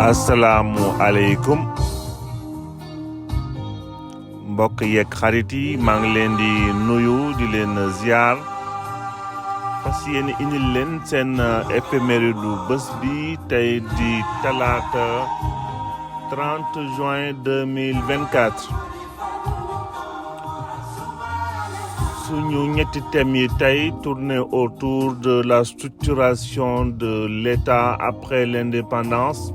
asalaamualeykum mbokk yeeg xarit yi maa ngi leen di nuyu di leen ziar fas yéene indil leen seen éphéméride du bés bi tey di talaata 30 juin 2024 suñu ñetti thèmes yi tey tourné autour de la structuration de l'État après l'indépendance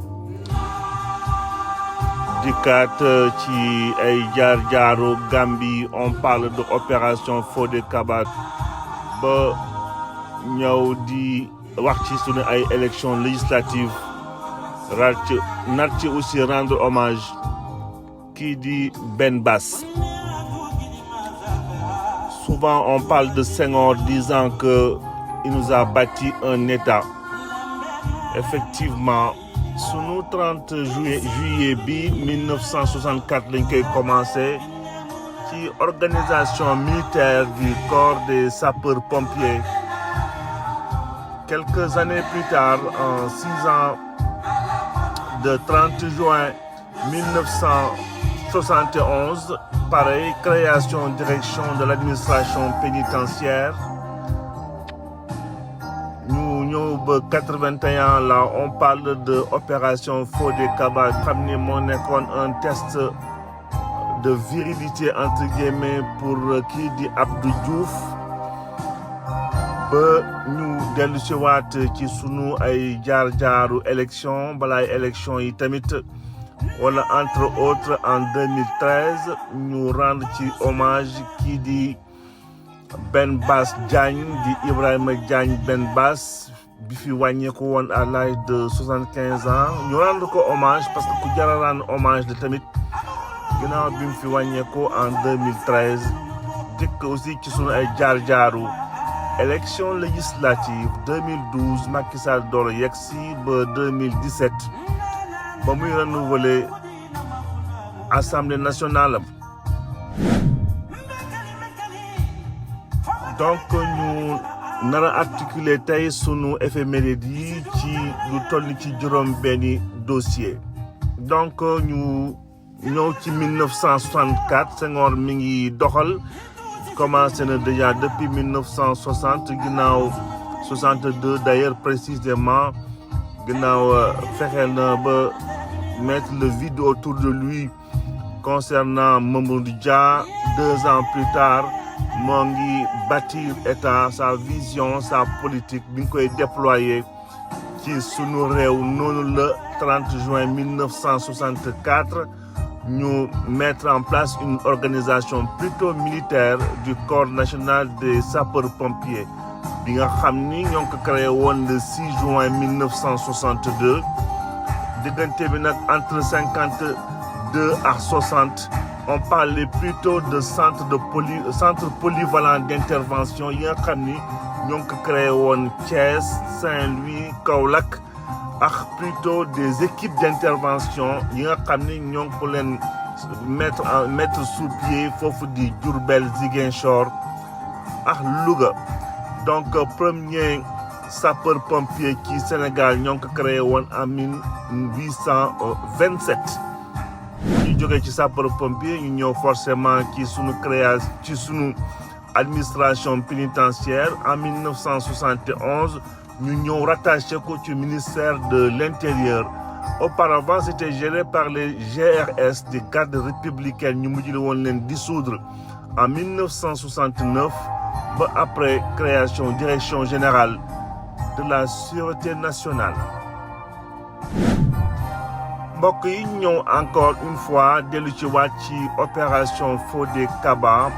dikkaat ci ay jaar-jaaru Gambie on parle de opération Fodé Kaba ba ñëw di wax ci suñu ay élections législatives nar ci aussi rendre hommage kii di Ben Bass. Souvent on parle de Senghor disant qu'il nous a bâti un État. Effectivement sunu 30 juillet bi 1964 lañ koy commencé ci organisation militaire du corps des sapeurs-pompiers. Quelques années plus tard, en 6 ans, de 30 juin 1971, pareil, création direction de l'administration pénitentiaire. Nous, 81, là, on parle de opération Fodé Kaba, xam ni moo nekkoon un test de virilité entre guillemets pour kii di Abdou Diouf. Ba ñu dellu si waat ci sunu ay jaar-jaaru élection balaay élection yi tamit wala entre autres en 2013 ñu rendre ci hommage kii di Ben Bass Diagne di Ibrahima Diagne Ben Bass bi fi wàññeeku woon à l'âge de 75 ans ñu rendre ko hommage parce que ku jara rendre hommage de tamit ginnaaw bi mu fi wàññeeku en 2013 dikk aussi ci sunu ay jaar-jaaru élection législative 2012 Macky Sall door yegsi ba 2017 ba muy renouveler Assemblée nationale. Donc ñu nar a articuler tey sunu éphéméride yi ci lu toll ci juróom benni dossier. Donc ñu ñëw ci 1964 Senghor mi ngi doxal. Commencé na déjà depuis 1960 ginnaaw 62 d'ailleurs précisément ginnaaw fexe na ba mettre le vide autour de lui concernant Mamadou Dia. 2 ans plus tard moo ngi bâtir état sa vision sa politique bi nga koy déployer ci sunu réew noonu le 30 juin 1964 ñu mettre en place une organisation plutôt militaire du corps national des sapeurs-pompiers bi nga xam ni ñoo ngi ko créé woon le 6 juin 1962 diggante bi nag entre 52 ak 60 on parlait plutôt de centre polyvalent d'intervention yi nga xam ni ñoo ngi ko créé woon Thiès, Saint-Louis, Kaolack ak plutôt des équipes d'intervention yi nga xam ni ñoo ngi ko leen mettre sous pied foofu di Diourbel, Ziguinchor ak Louga. Donc premier sapeur-pompier ci Sénégal ñoo ngi ko créé woon en 1827. ñu jógee ci sapeur-pompier ñu ñëw forcément ci sunu création ci sunu administration pénitentiaire en 1971. ñu ñëw rattaché ko ci ministère de l'Intérieur. Auparavant c'était géré par les GRS des gardes républicaines ñu mujj woon leen dissoudre en 1969 ba après création direction générale de la sûreté nationale. mbokk yi ñëw encore une fois dellu ci waat ci opération Fodé Kaba.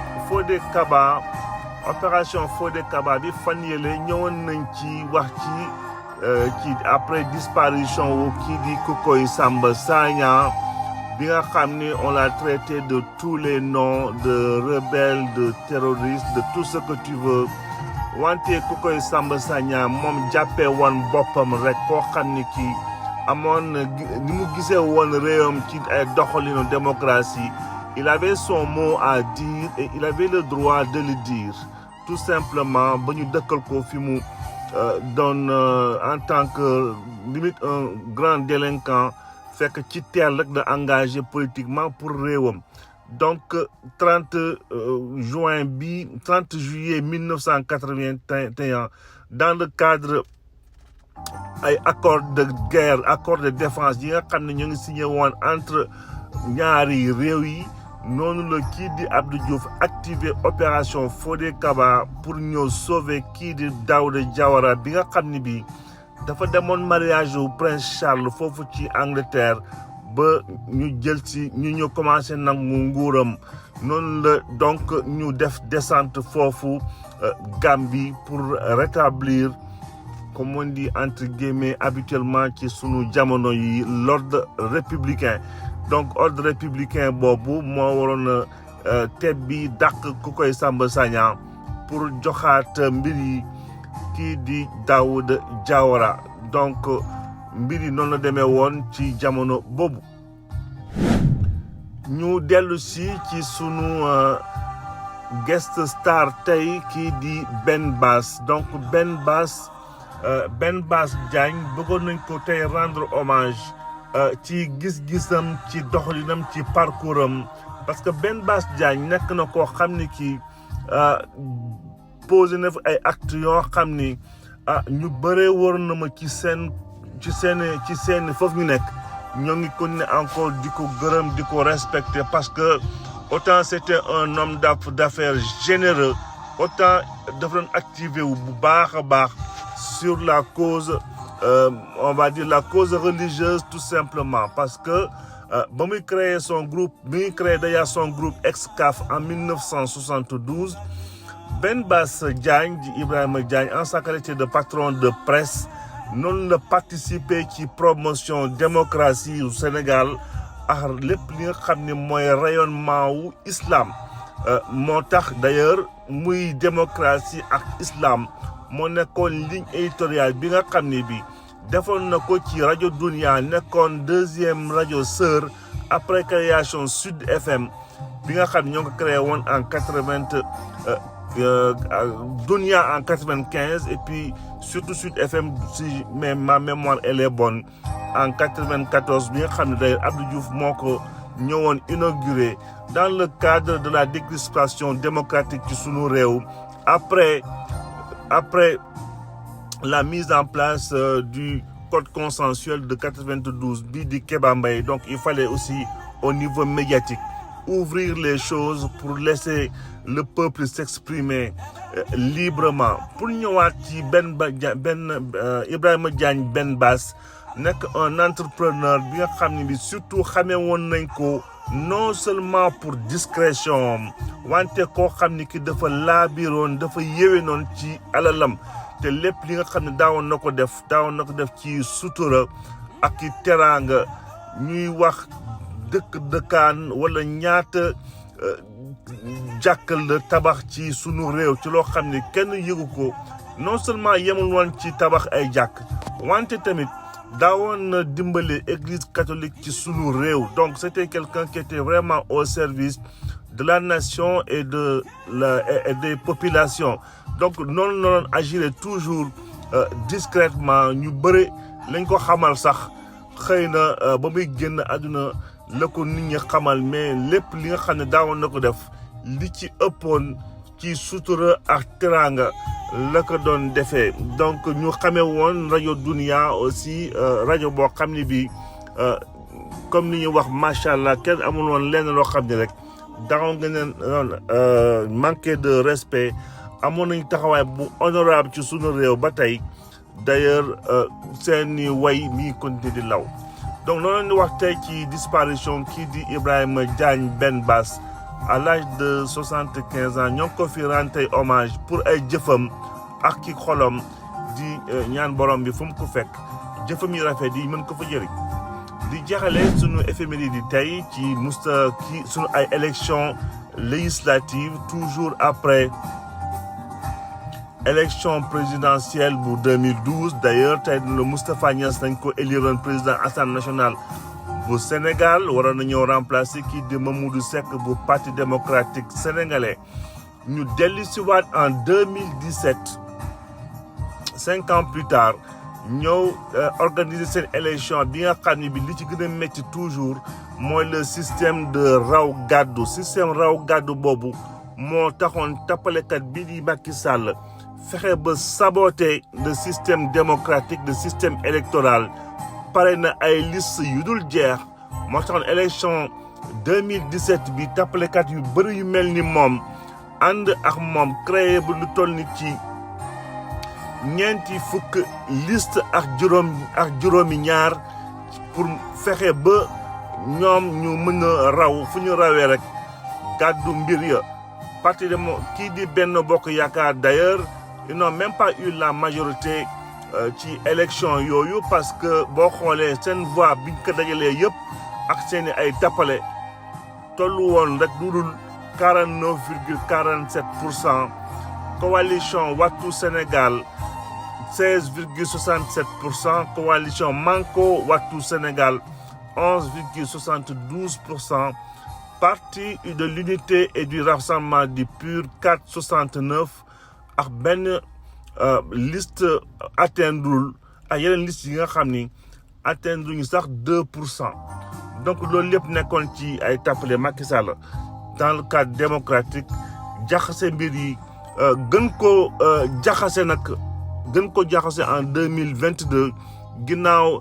Opération Fodé Kaba bi fan yële ñëwoon nañ ci wax ci après disparition wu kii di Kukoy Samba Sagna bi nga xam ni on l'a traité de tous les noms de rebelle, de terroriste, de tout ce que tu veux. wante Kukoy Samba Sagna moom jàppee woon boppam rek koo xam ni kii amoon ni mu gisee woon réewam ci ay doxalinu démocratie. Il avait son mot à dire et il avait le droit de le dire. Tout simplement ba ñu dëkkal ko fi mu doon en tant que limite un grand délinquant fekk ci teel rek na engagé politiquement pour réewam. Donc 30 juillet 1981 dans le cadre ay accord de guerre accord de défense yi nga xam ne ñu ngi signé woon entre ñaari réew yi noonu la kii di Abdou Diouf activé opération Fodé Kaba pour ñëw sauver kii di Daouda Diawara bi nga xam ne bii dafa demoon mariage wu Prince Charles foofu ci Angleterre ba ñu jël ci ñu commencé nangu nguuram noonu la donc ñu def descente foofu Gambie pour rétablir comme on dit entre guillemets habituellement ci sunu jamono yi l'ordre républicain. Donc ordre républicain boobu moo waroon a tebbi dàq ku koy Samba Sagna pour joxaat mbir yi kii di Daouda Diawara donc mbir yi noonu la demee woon ci jamono boobu. ñu dellu si ci sunu guest star tey kii di Ben Bass donc Ben Bass Diagne bëggoon nañ ko tey rendre hommage ci gis-gisam ci doxalinam ci parcours am parce que Ben Bass Diagne nekk na koo xam ni kii posé na fi ay actes yoo xam ni ñu bëree war na ma ci seen foofu ñu nekk ñoo ngi ko ne encore di ko gërëm di ko respecter parce que autant c'était un homme d'affaires généreux autant dafa doon activé wu bu baax a baax sur la cause on va dire la cause religieuse tout simplement parce que ba muy créer son groupe bi muy créer d'ailleurs son groupe Excaf en 1972 Ben Bass Diagne di Ibrahima Diagne en sa qualité de patron de presse noonu la participer ci promotion démocratie au Sénégal ak lépp li nga xam ne mooy rayonnement wu islam moo tax d'ailleurs muy démocratie ak islam moo nekkoon ligne éditoriale bi nga xam ne bi defoon na ko ci rajo Dunia nekkoon deuxième rajo sœur après création Sud FM bi nga xam ne ñoo ko créé woon en 80 Dunia en 95 et puis surtout Sud FM si ma mémoire elle est bonne en 94 bi nga xam ne d'ailleurs Abdou Diouf moo ko ñëwoon inauguré dans le cadre de la décrispation démocratique ci sunu réew après la mise en place du code consensuel de 92 bii di Kéba Mbaye donc il fallait aussi au niveau médiatique ouvrir les choses pour laisser le peuple s'exprimer librement pour ñëwaat ci Ibrahima Diagne Ben Bass nekk un entrepreneur bi nga xam ne bi surtout xamee woon nañ ko non seulement pour discrétion wante koo xam ni ki dafa laabiroon dafa yéwénoon ci alalam te lépp li nga xam ne daawoon na ko def ci sutura ak ci teraanga ñuy wax dëkkaan wala ñaata jàkkal la tabax ci sunu réew ci loo xam ne kenn yëgu ko non seulement yemul woon ci tabax ay jàkk wante tamit daawoon na dimbale église catholique ci sunu réew donc c'était quelqu'un qui était vraiment au service de la nation et des populations donc noonu la doon agir toujours discrètement ñu bëri lañ ko xamal sax xëy na ba muy génn àdduna la ko nit ñi xamal mais lépp li nga xam ne daawoon na ko def li ci ëppoon ci sutura ak teraanga la ko doon defee donc ñu xamee woon rajo Dunia aussi rajo boo xam ne bi comme ni ñuy wax macha allah kenn amul woon lenn loo xam ne rek daawoon nga ne manqué de respect amoon nañu taxawaay bu honorable ci sunu réew ba tey d'ailleurs seeni way mi continué di law donc noonu ñu wax tey ci disparition kii di Ibrahima Diagne Ben Bass à l'âge de 75 ans ñoo ngi ko fi rendre hommage pour ay jëfam ak ki xolam di ñaan borom bi fu mu ko fekk jëfam yi rafet yi mën ko fa jëriñ di jeexale sunu éphéméride di tey ci sunu ay élections législatives toujours après élection présidentielle bu 2012 d'ailleurs tey le Moustapha Niasse nañ ko éliroon président Assemblée nationale bu Sénégal waroon na ñëw remplacer kii di Mamadou Seck bu Parti démocratique sénégalais ñu dellu si waat en 2017 5 ans plus tard ñëw organiser seen élection bi nga xam ne bi li ci gën a métti toujours mooy le système de raw gàddu boobu moo taxoon tappalekat bi di Macky Sall fexe ba saboter le système démocratique le système électoral pare na ay liste yu dul jeex moo taxoon élection 2017 bi tappalekat yu bëri yu mel ni moom ànd ak moom créé bu lu toll ni ci ñeenti fukk liste ak juróomi ñaar pour fexe ba ñoom ñu mën a raw fu ñu rawee rek gàddu mbir ya parti de kii di Benno Bokk Yaakaar d'ailleurs ils n'ont même pas eu la majorité ci élection yooyu parce que boo xoolee seen voix biñ ko dajalee yëpp ak seeni ay tappale tollu woon rek lu dul 49,47%. coalition Wattu Sénégal 16,67%. coalition Manko Wattu Sénégal 11,72%. parti de l'unité et du rassemblement du PUR 4,69 ak benn liste atteindrul ak yeneen liste yi nga xam ni atteindruñu sax 2%. donc loolu lépp nekkoon ci ay tappale Macky Sall dans le cadre démocratique jaxase mbir yi gën ko jaxase en 2022 ginnaaw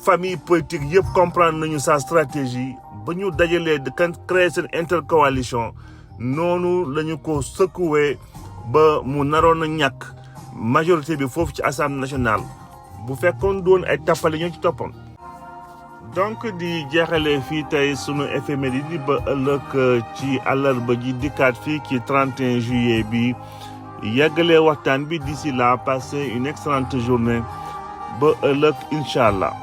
famille politique yëpp comprendre nañu sa stratégie ba ñu dajalee de créer seen intercoalition noonu lañu ko secoué ba mu naroon a ñàkk majorité bi foofu ci Assemblée nationale bu fekkoon doon ay tappale ñoo ci toppoon. donc di jeexalee fii tey sunu éphéméride yi ba ëllëg ci àllarba ji dikkaat fii ci 31 juillet bi yàggalee waxtaan bi d'ici là passez une excellente journée ba ëllëg incha allah.